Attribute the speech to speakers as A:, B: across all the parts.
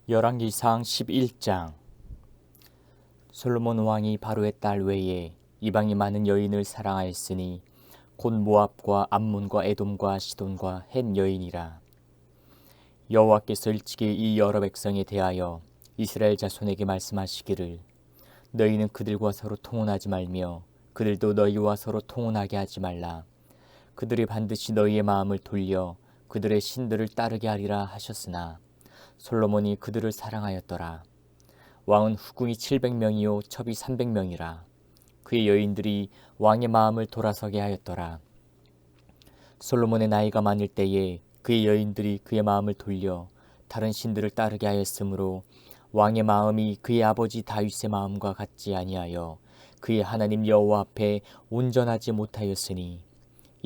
A: 열왕기상 11장. 솔로몬 왕이 바로의 딸 외에 이방이 많은 여인을 사랑하였으니 곧 모압과 암몬과 에돔과 시돈과 헷 여인이라. 여호와께서 일찍이 이 여러 백성에 대하여 이스라엘 자손에게 말씀하시기를 너희는 그들과 서로 통혼하지 말며 그들도 너희와 서로 통혼하게 하지 말라. 그들이 반드시 너희의 마음을 돌려 그들의 신들을 따르게 하리라 하셨으나 솔로몬이 그들을 사랑하였더라. 왕은 후궁이 700명이요 첩이 300명이라. 그의 여인들이 왕의 마음을 돌아서게 하였더라. 솔로몬의 나이가 많을 때에 그의 여인들이 그의 마음을 돌려 다른 신들을 따르게 하였으므로 왕의 마음이 그의 아버지 다윗의 마음과 같지 아니하여 그의 하나님 여호와 앞에 온전하지 못하였으니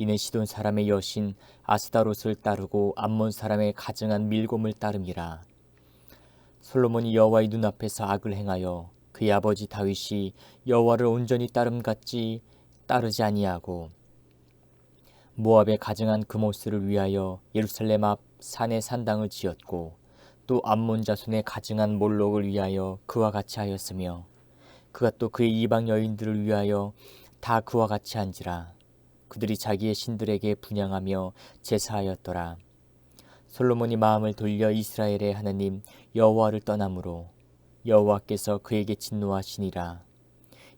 A: 이는 시돈 사람의 여신 아스다롯을 따르고 암몬 사람의 가증한 밀곰을 따름이라. 솔로몬이 여호와의 눈앞에서 악을 행하여 그의 아버지 다윗이 여호와를 온전히 따름같이 따르지 아니하고 모압의 가증한 그모스를 위하여 예루살렘 앞 산에 산당을 지었고 또 암몬 자손의 가증한 몰록을 위하여 그와 같이 하였으며 그가 또 그의 이방 여인들을 위하여 다 그와 같이 한지라. 그들이 자기의 신들에게 분향하며 제사하였더라. 솔로몬이 마음을 돌려 이스라엘의 하나님 여호와를 떠나므로 여호와께서 그에게 진노하시니라.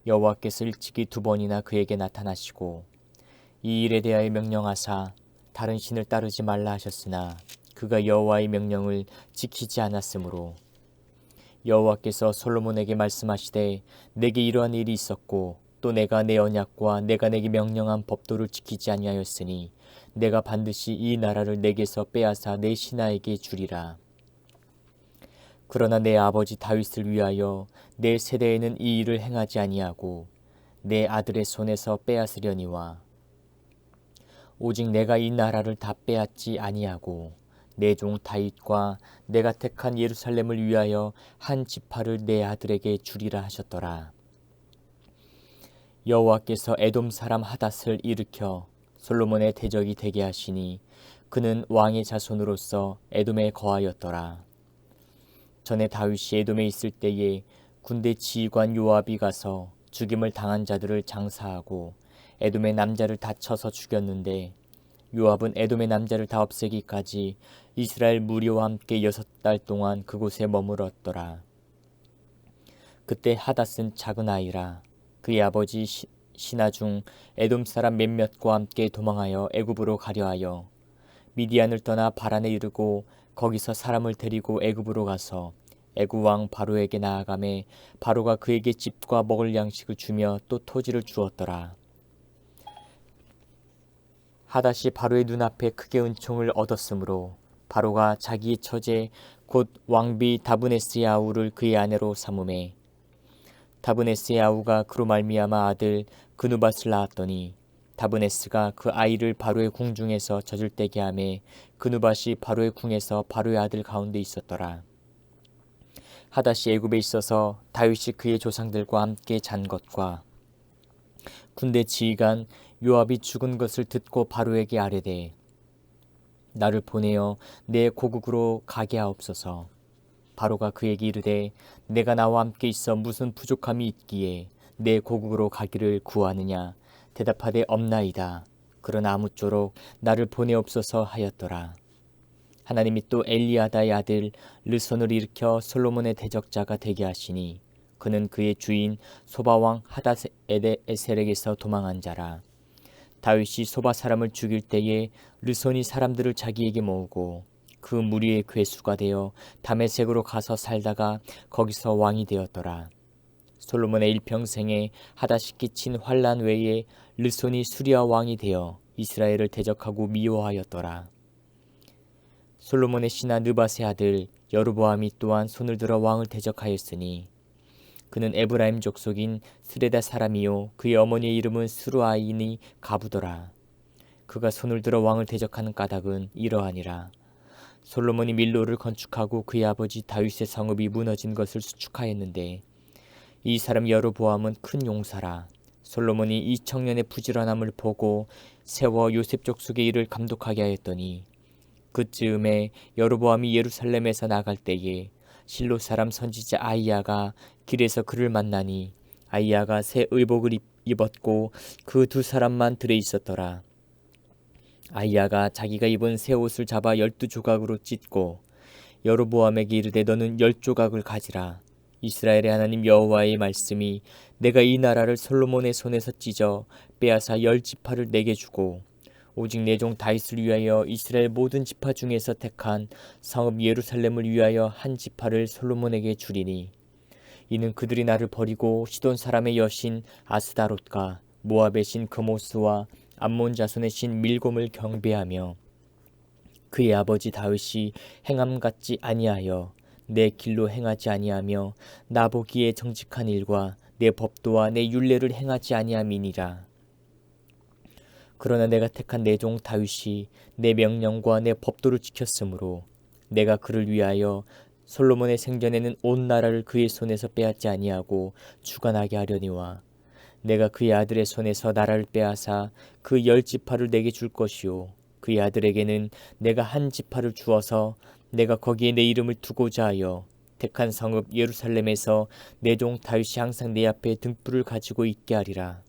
A: 여호와께서 일찍이 2번이나 그에게 나타나시고 이 일에 대하여 명령하사 다른 신을 따르지 말라 하셨으나 그가 여호와의 명령을 지키지 않았으므로 여호와께서 솔로몬에게 말씀하시되 내게 이러한 일이 있었고 또 내가 내 언약과 내가 내게 명령한 법도를 지키지 아니하였으니 내가 반드시 이 나라를 내게서 빼앗아 내 신하에게 주리라. 그러나 내 아버지 다윗을 위하여 내 세대에는 이 일을 행하지 아니하고 내 아들의 손에서 빼앗으려니와 오직 내가 이 나라를 다 빼앗지 아니하고 내 종 다윗과 내가 택한 예루살렘을 위하여 한 지파를 내 아들에게 주리라 하셨더라. 여호와께서 에돔 사람 하닷을 일으켜 솔로몬의 대적이 되게 하시니 그는 왕의 자손으로서 에돔에 거하였더라. 전에 다윗이 에돔에 있을 때에 군대 지휘관 요압이 가서 죽임을 당한 자들을 장사하고 에돔의 남자를 다 쳐서 죽였는데 요압은 에돔의 남자를 다 없애기까지 이스라엘 무리와 함께 6달 동안 그곳에 머물었더라. 그때 하닷은 작은 아이라. 그의 아버지 신하 중 에돔 사람 몇몇과 함께 도망하여 애굽으로 가려 하여 미디안을 떠나 바란에 이르고 거기서 사람을 데리고 애굽으로 가서 애굽 왕 바로에게 나아가매 바로가 그에게 집과 먹을 양식을 주며 또 토지를 주었더라. 하닷이 바로의 눈앞에 크게 은총을 얻었으므로 바로가 자기의 처제 곧 왕비 다브네스의 아우를 그의 아내로 삼음에 다브네스의 아우가 그로 말미암아 아들 그누밧을 낳았더니 다브네스가 그 아이를 바로의 궁중에서 젖을때게 하매 그누밧이 바로의 궁에서 바로의 아들 가운데 있었더라. 하닷이 애굽에 있어서 다윗이 그의 조상들과 함께 잔 것과 군대 지휘관 요압이 죽은 것을 듣고 바로에게 아뢰되 나를 보내어 내 고국으로 가게 하옵소서. 바로가 그에게 이르되 내가 나와 함께 있어 무슨 부족함이 있기에 내 고국으로 가기를 구하느냐. 대답하되 없나이다. 그러나 아무쪼록 나를 보내옵소서 하였더라. 하나님이 또 엘리아다의 아들 르손을 일으켜 솔로몬의 대적자가 되게 하시니 그는 그의 주인 소바왕 하닷에셀에게서 도망한 자라. 다윗이 소바 사람을 죽일 때에 르손이 사람들을 자기에게 모으고 그 무리의 괴수가 되어 다메섹으로 가서 살다가 거기서 왕이 되었더라. 솔로몬의 일평생에 하닷이 끼친 환난 외에 르손이 수리아 왕이 되어 이스라엘을 대적하고 미워하였더라. 솔로몬의 신하 느밧의 아들 여르보암이 또한 손을 들어 왕을 대적하였으니 그는 에브라임 족속인 스레다 사람이요 그의 어머니의 이름은 스루아이니 가부더라. 그가 손을 들어 왕을 대적하는 까닭은 이러하니라. 솔로몬이 밀로를 건축하고 그의 아버지 다윗의 성읍이 무너진 것을 수축하였는데 이 사람 여로보암은 큰 용사라. 솔로몬이 이 청년의 부지런함을 보고 세워 요셉 족속의 일을 감독하게 하였더니 그즈음에 여로보암이 예루살렘에서 나갈 때에 실로 사람 선지자 아이야가 길에서 그를 만나니 아이야가 새 의복을 입었고 그 두 사람만 들에 있었더라. 아이야가 자기가 입은 새 옷을 잡아 12조각으로 찢고 여로보암에게 이르되 너는 10조각을 가지라. 이스라엘의 하나님 여호와의 말씀이 내가 이 나라를 솔로몬의 손에서 찢어 빼앗아 10지파를 내게 주고 오직 내 종 다윗을 위하여 이스라엘 모든 지파 중에서 택한 성읍 예루살렘을 위하여 한 지파를 솔로몬에게 주리니 이는 그들이 나를 버리고 시돈 사람의 여신 아스다롯과 모압의 신 그모스와 암몬 자손의 신 밀곰을 경배하며 그의 아버지 다윗이 행함 같지 아니하여 내 길로 행하지 아니하며 나보기에 정직한 일과 내 법도와 내 율례를 행하지 아니함이니라. 그러나 내가 택한 내 종 다윗이 내 명령과 내 법도를 지켰으므로 내가 그를 위하여 솔로몬의 생전에는 온 나라를 그의 손에서 빼앗지 아니하고 주관하게 하려니와 내가 그의 아들의 손에서 나라를 빼앗아 그 10지파를 내게 줄 것이요 그의 아들에게는 내가 한 지파를 주어서 내가 거기에 내 이름을 두고자 하여 택한 성읍 예루살렘에서 내 종 다윗이 항상 내 앞에 등불을 가지고 있게 하리라.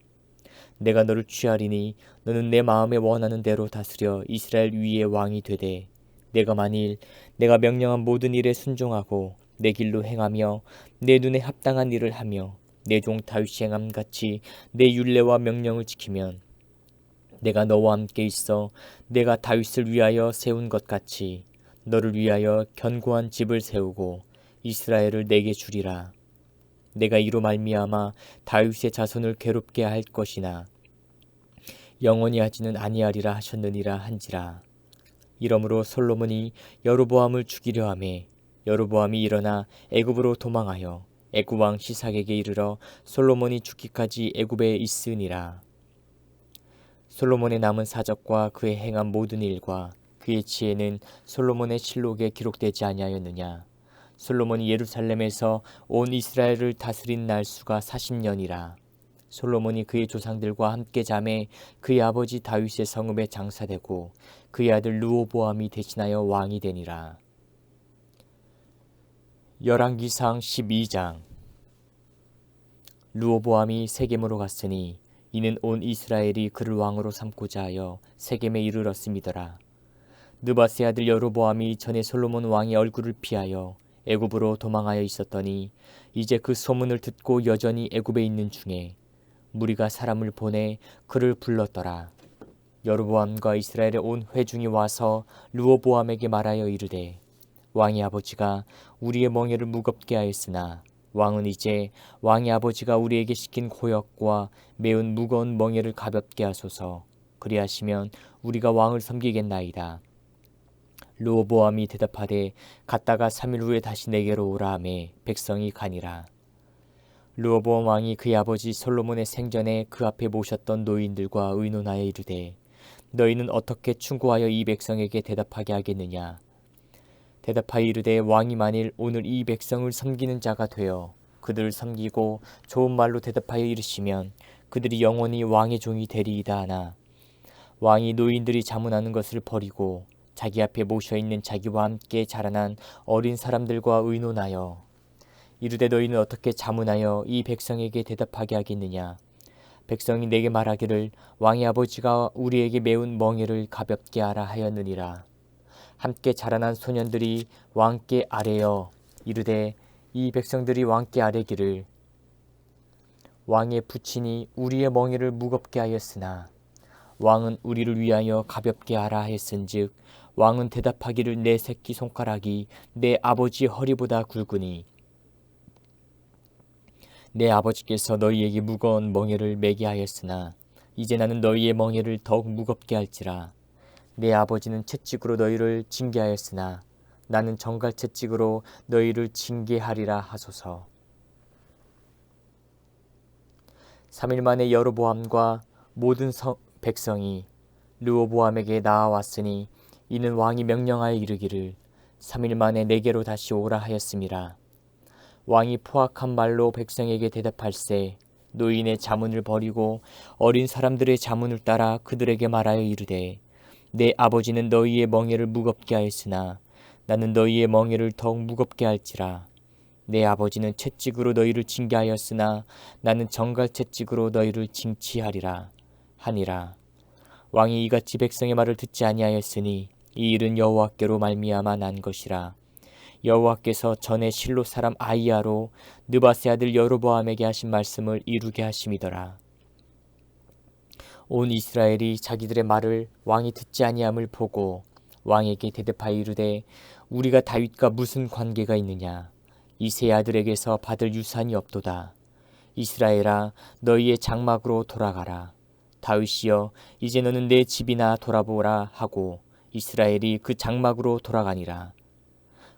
A: 내가 너를 취하리니 너는 내 마음에 원하는 대로 다스려 이스라엘 위에 왕이 되되 내가 만일 내가 명령한 모든 일에 순종하고 내 길로 행하며 내 눈에 합당한 일을 하며 내 종 다윗이 행함같이 내 율례와 명령을 지키면 내가 너와 함께 있어 내가 다윗을 위하여 세운 것 같이 너를 위하여 견고한 집을 세우고 이스라엘을 내게 주리라. 내가 이로 말미암아 다윗의 자손을 괴롭게 할 것이나 영원히 하지는 아니하리라 하셨느니라 한지라. 이러므로 솔로몬이 여로보암을 죽이려 하매 여로보암이 일어나 애굽으로 도망하여 애굽 왕 시삭에게 이르러 솔로몬이 죽기까지 애굽에 있으니라. 솔로몬의 남은 사적과 그의 행한 모든 일과 그의 지혜는 솔로몬의 실록에 기록되지 아니하였느냐. 솔로몬이 예루살렘에서 온 이스라엘을 다스린 날수가 40년이라. 솔로몬이 그의 조상들과 함께 잠에 그의 아버지 다윗의 성읍에 장사되고 그의 아들 르호보암이 대신하여 왕이 되니라. 열왕기상 12장. 르호보암이 세겜으로 갔으니 이는 온 이스라엘이 그를 왕으로 삼고자 하여 세겜에 이르렀음이더라. 느바스의 아들 여로보암이 전에 솔로몬 왕의 얼굴을 피하여 애굽으로 도망하여 있었더니 이제 그 소문을 듣고 여전히 애굽에 있는 중에 무리가 사람을 보내 그를 불렀더라. 여로보암과 이스라엘의 온 회중이 와서 르호보암에게 말하여 이르되 왕의 아버지가 우리의 멍에를 무겁게 하였으나 왕은 이제 왕의 아버지가 우리에게 시킨 고역과 매운 무거운 멍에를 가볍게 하소서. 그리하시면 우리가 왕을 섬기겠나이다. 르호보암이 대답하되 갔다가 3일 후에 다시 내게로 오라 하매 백성이 가니라. 르호보암 왕이 그의 아버지 솔로몬의 생전에 그 앞에 모셨던 노인들과 의논하여 이르되 너희는 어떻게 충고하여 이 백성에게 대답하게 하겠느냐. 대답하여 이르되 왕이 만일 오늘 이 백성을 섬기는 자가 되어 그들을 섬기고 좋은 말로 대답하여 이르시면 그들이 영원히 왕의 종이 되리이다 하나 왕이 노인들이 자문하는 것을 버리고 자기 앞에 모셔있는 자기와 함께 자라난 어린 사람들과 의논하여 이르되 너희는 어떻게 자문하여 이 백성에게 대답하게 하겠느냐. 백성이 내게 말하기를 왕의 아버지가 우리에게 매운 멍에를 가볍게 하라 하였느니라. 함께 자라난 소년들이 왕께 아뢰어 이르되 이 백성들이 왕께 아뢰기를 왕의 부친이 우리의 멍에를 무겁게 하였으나 왕은 우리를 위하여 가볍게 하라 하였은즉 왕은 대답하기를 내 새끼 손가락이 내 아버지 허리보다 굵으니 내 아버지께서 너희에게 무거운 멍에를 매게 하였으나 이제 나는 너희의 멍에를 더욱 무겁게 할지라. 내 아버지는 채찍으로 너희를 징계하였으나 나는 정갈 채찍으로 너희를 징계하리라 하소서. 3일 만에 여로보암과 모든 백성이 르호보암에게 나아왔으니 이는 왕이 명령하여 이르기를 3일 만에 내게로 다시 오라 하였음이라. 왕이 포악한 말로 백성에게 대답할세 노인의 자문을 버리고 어린 사람들의 자문을 따라 그들에게 말하여 이르되 내 아버지는 너희의 멍에를 무겁게 하였으나 나는 너희의 멍에를 더욱 무겁게 할지라. 내 아버지는 채찍으로 너희를 징계하였으나 나는 정갈 채찍으로 너희를 징치하리라 하니라. 왕이 이같이 백성의 말을 듣지 아니하였으니 이 일은 여호와께로 말미암아 난 것이라. 여호와께서 전에 실로 사람 아히야로 느밧의 아들 여로보암에게 하신 말씀을 이루게 하심이더라. 온 이스라엘이 자기들의 말을 왕이 듣지 아니함을 보고 왕에게 대답하여 이르되 우리가 다윗과 무슨 관계가 있느냐. 이 세 아들에게서 받을 유산이 없도다. 이스라엘아 너희의 장막으로 돌아가라. 다윗이여 이제 너는 내 집이나 돌아보라 하고 이스라엘이 그 장막으로 돌아가니라.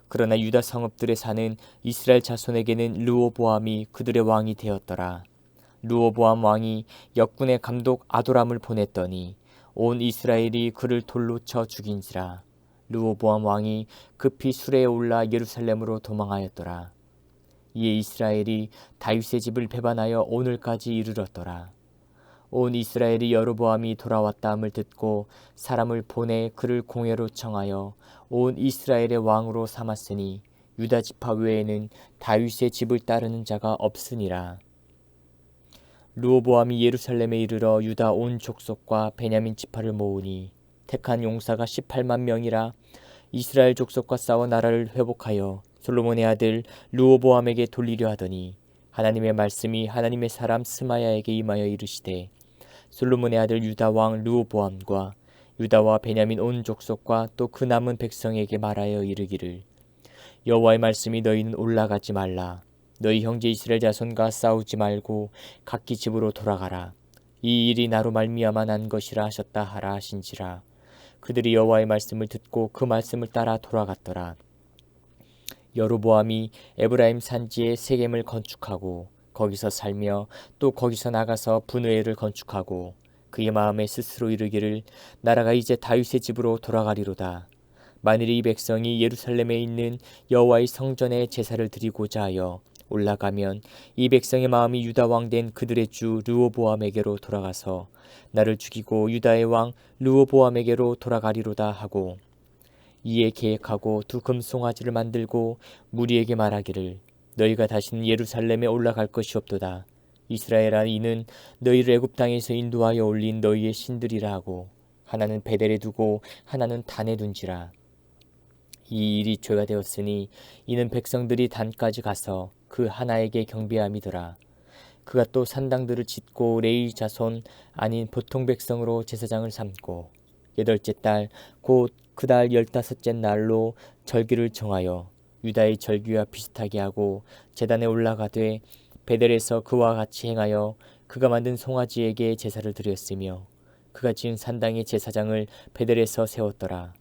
A: 그러나 유다 성읍들에 사는 이스라엘 자손에게는 르호보암이 그들의 왕이 되었더라. 르호보암 왕이 역군의 감독 아도람을 보냈더니 온 이스라엘이 그를 돌로 쳐 죽인지라. 르호보암 왕이 급히 수레에 올라 예루살렘으로 도망하였더라. 이에 이스라엘이 다윗의 집을 배반하여 오늘까지 이르렀더라. 온 이스라엘이 여로보암이 돌아왔다함을 듣고 사람을 보내 그를 공회로 청하여 온 이스라엘의 왕으로 삼았으니 유다 지파 외에는 다윗의 집을 따르는 자가 없으니라. 르호보암이 예루살렘에 이르러 유다 온 족속과 베냐민 지파를 모으니 택한 용사가 18만 명이라. 이스라엘 족속과 싸워 나라를 회복하여 솔로몬의 아들 르호보암에게 돌리려 하더니 하나님의 말씀이 하나님의 사람 스마야에게 임하여 이르시되 솔로몬의 아들 유다 왕 르호보암과 유다와 베냐민 온 족속과 또 그 남은 백성에게 말하여 이르기를 여호와의 말씀이 너희는 올라가지 말라. 너희 형제 이스라엘 자손과 싸우지 말고 각기 집으로 돌아가라. 이 일이 나로 말미암아 난 것이라 하셨다 하라 하신지라. 그들이 여호와의 말씀을 듣고 그 말씀을 따라 돌아갔더라. 여로보암이 에브라임 산지에 세겜을 건축하고 거기서 살며 또 거기서 나가서 분회를 건축하고 그의 마음에 스스로 이르기를 나라가 이제 다윗의 집으로 돌아가리로다. 만일 이 백성이 예루살렘에 있는 여호와의 성전에 제사를 드리고자 하여 올라가면 이 백성의 마음이 유다 왕 된 그들의 주 르호보암에게로 돌아가서 나를 죽이고 유다의 왕 르호보암에게로 돌아가리로다 하고 이에 계획하고 두 금송아지를 만들고 무리에게 말하기를 너희가 다시는 예루살렘에 올라갈 것이 없도다. 이스라엘아 이는 너희를 애굽 땅에서 인도하여 올린 너희의 신들이라 하고 하나는 베델에 두고 하나는 단에 둔지라. 이 일이 죄가 되었으니 이는 백성들이 단까지 가서 그 하나에게 경배함이더라. 그가 또 산당들을 짓고 레위 자손 아닌 보통 백성으로 제사장을 삼고 여덟째 달 곧 그 달 15째 날로 절기를 정하여 유다의 절기와 비슷하게 하고 제단에 올라가되 베델에서 그와 같이 행하여 그가 만든 송아지에게 제사를 드렸으며 그가 지은 산당의 제사장을 베델에서 세웠더라.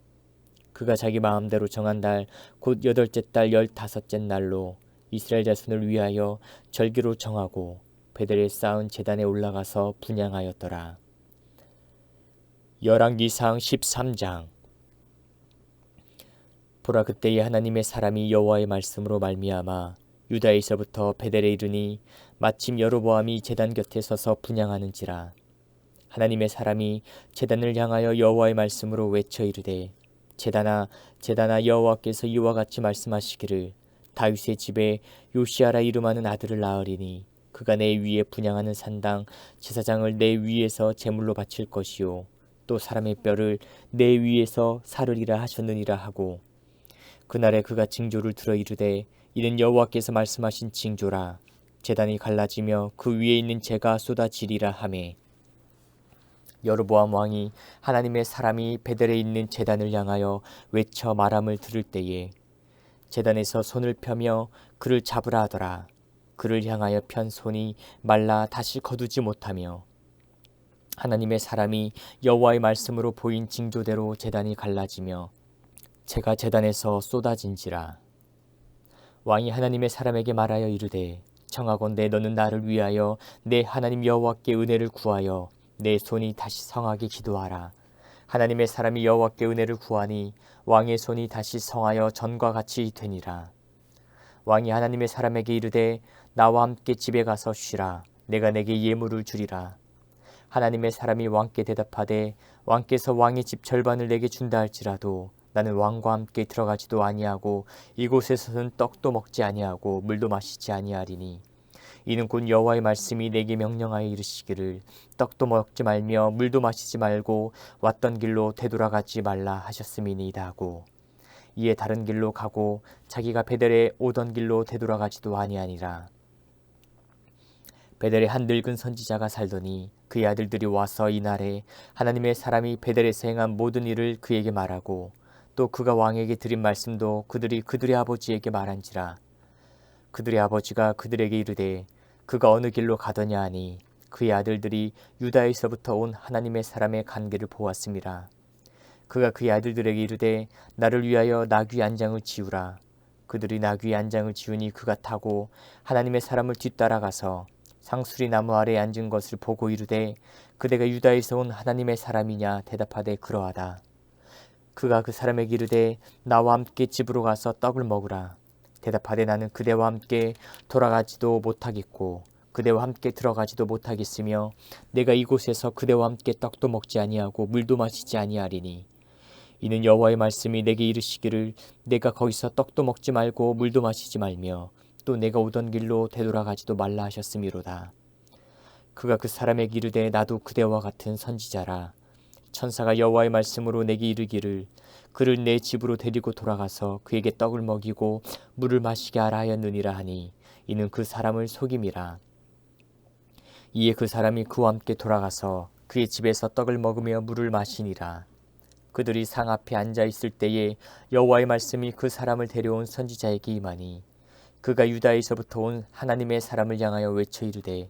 A: 그가 자기 마음대로 정한 달 곧 여덟째 달 15째 날로 이스라엘 자손을 위하여 절기로 정하고 베델에 쌓은 제단에 올라가서 분향하였더라. 열왕기상 13장. 보라 그때에 하나님의 사람이 여호와의 말씀으로 말미암아 유다에서부터 베델에 이르니 마침 여로보암이 제단 곁에 서서 분향하는지라. 하나님의 사람이 제단을 향하여 여호와의 말씀으로 외쳐 이르되 제단아 제단아 여호와께서 이와 같이 말씀하시기를 다윗의 집에 요시아라 이름하는 아들을 낳으리니 그가 내 위에 분향하는 산당 제사장을 내 위에서 제물로 바칠 것이요 또 사람의 뼈를 내 위에서 사르리라 하셨느니라 하고 그날에 그가 징조를 들어 이르되 이는 여호와께서 말씀하신 징조라. 제단이 갈라지며 그 위에 있는 재가 쏟아지리라 하매 여로보암 왕이 하나님의 사람이 베델에 있는 제단을 향하여 외쳐 말함을 들을 때에 제단에서 손을 펴며 그를 잡으라 하더라. 그를 향하여 편 손이 말라 다시 거두지 못하며 하나님의 사람이 여호와의 말씀으로 보인 징조대로 제단이 갈라지며 재가 제단에서 쏟아진지라. 왕이 하나님의 사람에게 말하여 이르되 청하건대 너는 나를 위하여 내 하나님 여호와께 은혜를 구하여 내 손이 다시 성하게 기도하라. 하나님의 사람이 여호와께 은혜를 구하니 왕의 손이 다시 성하여 전과 같이 되니라. 왕이 하나님의 사람에게 이르되 나와 함께 집에 가서 쉬라. 내가 내게 예물을 주리라. 하나님의 사람이 왕께 대답하되 왕께서 왕의 집 절반을 내게 준다 할지라도 나는 왕과 함께 들어가지도 아니하고 이곳에서는 떡도 먹지 아니하고 물도 마시지 아니하리니 이는 곧 여호와의 말씀이 내게 명령하여 이르시기를 떡도 먹지 말며 물도 마시지 말고 왔던 길로 되돌아가지 말라 하셨음이니이다 하고 이에 다른 길로 가고 자기가 베델에 오던 길로 되돌아가지도 아니하니라. 베델에 한 늙은 선지자가 살더니 그의 아들들이 와서 이날에 하나님의 사람이 베델에서 행한 모든 일을 그에게 말하고 또 그가 왕에게 드린 말씀도 그들이 그들의 아버지에게 말한지라. 그들의 아버지가 그들에게 이르되 그가 어느 길로 가더냐 하니 그의 아들들이 유다에서부터 온 하나님의 사람의 간계를 보았음이라. 그가 그의 아들들에게 이르되 나를 위하여 나귀 안장을 지우라. 그들이 나귀 안장을 지우니 그가 타고 하나님의 사람을 뒤따라가서 상수리 나무 아래에 앉은 것을 보고 이르되 그대가 유다에서 온 하나님의 사람이냐 대답하되 그러하다. 그가 그 사람에게 이르되 나와 함께 집으로 가서 떡을 먹으라. 대답하되 나는 그대와 함께 돌아가지도 못하겠고 그대와 함께 들어가지도 못하겠으며 내가 이곳에서 그대와 함께 떡도 먹지 아니하고 물도 마시지 아니하리니 이는 여호와의 말씀이 내게 이르시기를 내가 거기서 떡도 먹지 말고 물도 마시지 말며 또 내가 오던 길로 되돌아가지도 말라 하셨음이로다. 그가 그 사람에게 이르되 나도 그대와 같은 선지자라. 천사가 여호와의 말씀으로 내게 이르기를 그를 내 집으로 데리고 돌아가서 그에게 떡을 먹이고 물을 마시게 하라 하였느니라 하니 이는 그 사람을 속임이라. 이에 그 사람이 그와 함께 돌아가서 그의 집에서 떡을 먹으며 물을 마시니라. 그들이 상 앞에 앉아 있을 때에 여호와의 말씀이 그 사람을 데려온 선지자에게 임하니 그가 유다에서부터 온 하나님의 사람을 향하여 외쳐 이르되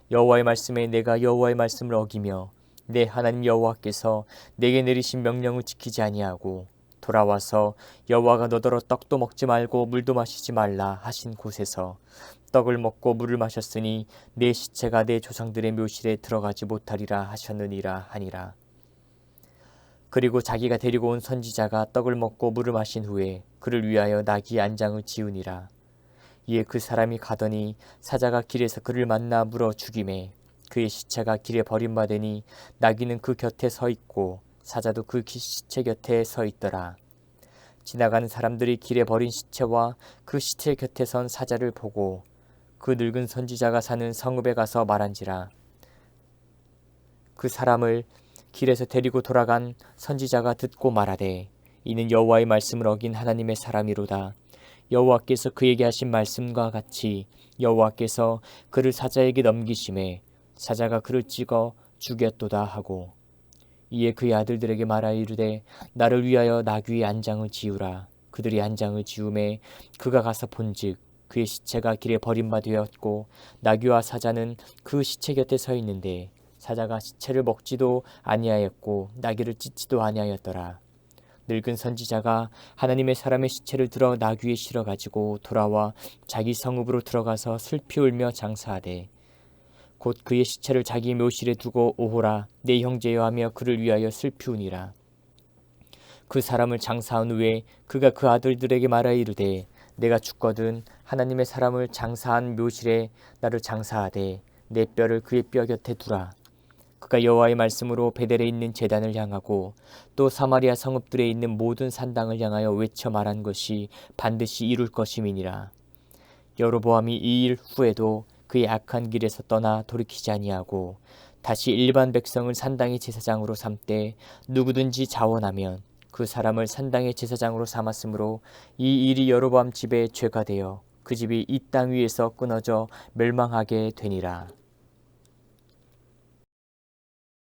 A: 여호와의 말씀에 내가 여호와의 말씀을 어기며 내 하나님 여호와께서 내게 내리신 명령을 지키지 아니하고 돌아와서 여호와가 너더러 떡도 먹지 말고 물도 마시지 말라 하신 곳에서 떡을 먹고 물을 마셨으니 내 시체가 내 조상들의 묘실에 들어가지 못하리라 하셨느니라 하니라. 그리고 자기가 데리고 온 선지자가 떡을 먹고 물을 마신 후에 그를 위하여 나귀 안장을 지우니라. 이에 그 사람이 가더니 사자가 길에서 그를 만나 물어 죽이매 그의 시체가 길에 버림받으니 나귀는 그 곁에 서 있고 사자도 그 시체 곁에 서 있더라. 지나가는 사람들이 길에 버린 시체와 그 시체 곁에 선 사자를 보고 그 늙은 선지자가 사는 성읍에 가서 말한지라. 그 사람을 길에서 데리고 돌아간 선지자가 듣고 말하되 이는 여호와의 말씀을 어긴 하나님의 사람이로다. 여호와께서 그에게 하신 말씀과 같이 여호와께서 그를 사자에게 넘기심에 사자가 그를 찍어 죽였도다 하고 이에 그의 아들들에게 말하여 이르되 나를 위하여 나귀의 안장을 지우라. 그들이 안장을 지우매 그가 가서 본즉 그의 시체가 길에 버림받되었고 나귀와 사자는 그 시체 곁에 서 있는데 사자가 시체를 먹지도 아니하였고 나귀를 찢지도 아니하였더라. 늙은 선지자가 하나님의 사람의 시체를 들어 나귀에 실어 가지고 돌아와 자기 성읍으로 들어가서 슬피 울며 장사하되 곧 그의 시체를 자기 묘실에 두고 오호라 내 형제여 하며 그를 위하여 슬피 우니라. 그 사람을 장사한 후에 그가 그 아들들에게 말하여 이르되 내가 죽거든 하나님의 사람을 장사한 묘실에 나를 장사하되 내 뼈를 그의 뼈 곁에 두라. 그가 여호와의 말씀으로 베델에 있는 제단을 향하고 또 사마리아 성읍들에 있는 모든 산당을 향하여 외쳐 말한 것이 반드시 이룰 것임이니라. 여로보암이 이 일 후에도 그의 악한 길에서 떠나 돌이키지 아니하고 다시 일반 백성을 산당의 제사장으로 삼되 누구든지 자원하면 그 사람을 산당의 제사장으로 삼았으므로 이 일이 여로보암 집의 죄가 되어 그 집이 이 땅 위에서 끊어져 멸망하게 되니라.